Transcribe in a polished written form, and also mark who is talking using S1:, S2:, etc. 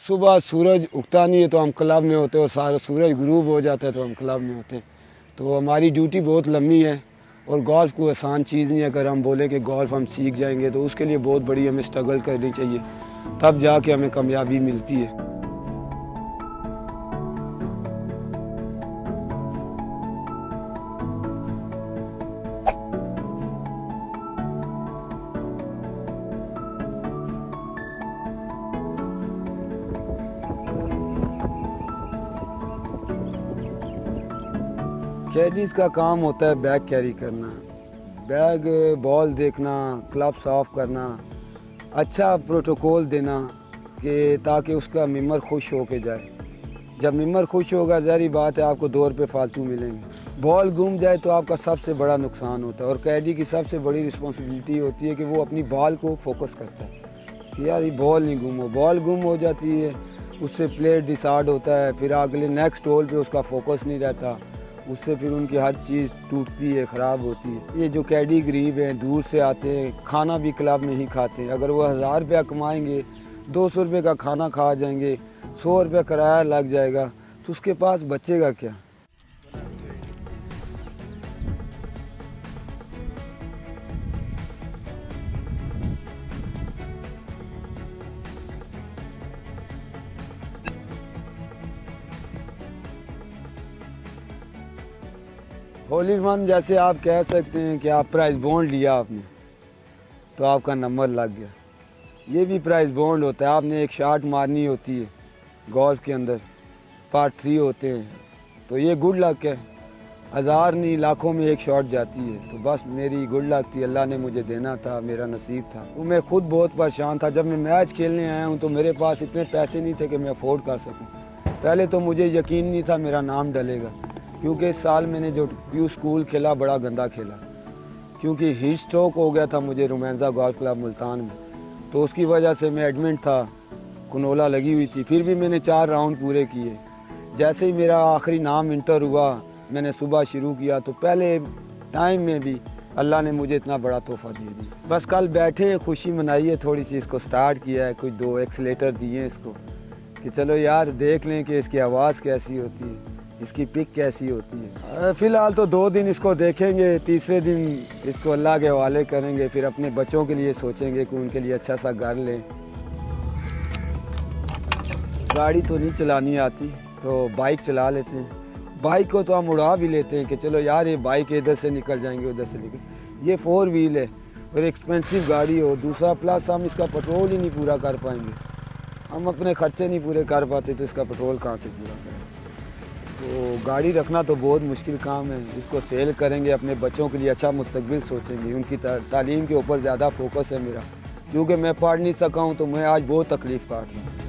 S1: सुबह सूरज उगता नहीं है तो हम क्लब में होते, और सारा सूरज गुरूब हो जाता है तो हम क्लब में होते। तो हमारी ड्यूटी बहुत लंबी है, और गोल्फ़ कोई आसान चीज़ नहीं है। अगर हम बोले कि गोल्फ़ हम सीख जाएंगे तो उसके लिए बहुत बड़ी हमें स्ट्रगल करनी चाहिए, तब जाके हमें कामयाबी मिलती है। कैडीज़ का काम होता है बैग कैरी करना, बैग बॉल देखना, क्लब साफ़ करना, अच्छा प्रोटोकॉल देना कि ताकि उसका मेंबर खुश हो के जाए। जब मेंबर खुश होगा ज़ाहिर बात है आपको 2 रुपये फालतू मिलेंगे। बॉल गुम जाए तो आपका सबसे बड़ा नुकसान होता है, और कैडी की सबसे बड़ी रिस्पॉन्सिबिलिटी होती है कि वो अपनी बॉल को फोकस करता है कि यार ये बॉल नहीं गुम हो। बॉल गुम हो जाती है, उससे प्लेयर डिसार्ड होता है, फिर अगले नेक्स्ट होल पे उसका फोकस नहीं रहता, उससे फिर उनकी हर चीज़ टूटती है, ख़राब होती है। ये जो कैडी गरीब हैं, दूर से आते हैं, खाना भी क्लब में ही खाते हैं। अगर वो 1000 रुपया कमाएंगे, 200 रुपये का खाना खा जाएंगे, 100 रुपया किराया लग जाएगा, तो उसके पास बचेगा क्या। होल इन वन जैसे आप कह सकते हैं कि आप प्राइस बॉन्ड लिया आपने तो आपका नंबर लग गया। ये भी प्राइस बॉन्ड होता है, आपने एक शॉट मारनी होती है गोल्फ के अंदर, पार्ट 3 होते हैं, तो ये गुड लक है। 1000 नहीं लाखों में एक शॉट जाती है, तो बस मेरी गुड लक थी, अल्लाह ने मुझे देना था, मेरा नसीब था। तो मैं खुद बहुत परेशान था। जब मैं मैच खेलने आया हूँ तो मेरे पास इतने पैसे नहीं थे कि मैं अफोर्ड कर सकूँ। पहले तो मुझे यकीन नहीं था मेरा नाम डलेगा, क्योंकि इस साल मैंने जो प्यू स्कूल खेला बड़ा गंदा खेला, क्योंकि हीट स्ट्रोक हो गया था मुझे रोमांसा गोल्फ क्लब मुल्तान में, तो उसकी वजह से मैं एडमिट था, कुनोला लगी हुई थी। फिर भी मैंने 4 राउंड पूरे किए। जैसे ही मेरा आखिरी नाम इंटर हुआ, मैंने सुबह शुरू किया, तो पहले टाइम में भी अल्लाह ने मुझे इतना बड़ा तोहफा दे दिया। बस कल बैठे खुशी मनाई है थोड़ी सी, इसको स्टार्ट किया है, कुछ 2 एक्सीलेटर दिए इसको कि चलो यार देख लें कि इसकी आवाज़ कैसी होती है, इसकी पिक कैसी होती है। फ़िलहाल तो 2 दिन इसको देखेंगे, तीसरे दिन इसको अल्लाह के हवाले करेंगे, फिर अपने बच्चों के लिए सोचेंगे कि उनके लिए अच्छा सा घर लें। गाड़ी तो नहीं चलानी आती, तो बाइक चला लेते हैं। बाइक को तो हम उड़ा भी लेते हैं कि चलो यार ये बाइक इधर से निकल जाएंगे, उधर से निकल। ये 4 व्हील है और एक्सपेंसिव गाड़ी हो, दूसरा प्लस हम इसका पेट्रोल ही नहीं पूरा कर पाएंगे। हम अपने खर्चे नहीं पूरे कर पाते तो इसका पेट्रोल कहाँ से पूरा करें। तो गाड़ी रखना तो बहुत मुश्किल काम है। इसको सेल करेंगे, अपने बच्चों के लिए अच्छा मुस्तकबिल सोचेंगे, उनकी तालीम के ऊपर ज़्यादा फोकस है मेरा, क्योंकि मैं पढ़ नहीं सका हूँ तो मैं आज बहुत तकलीफ़ काट रहा हूँ।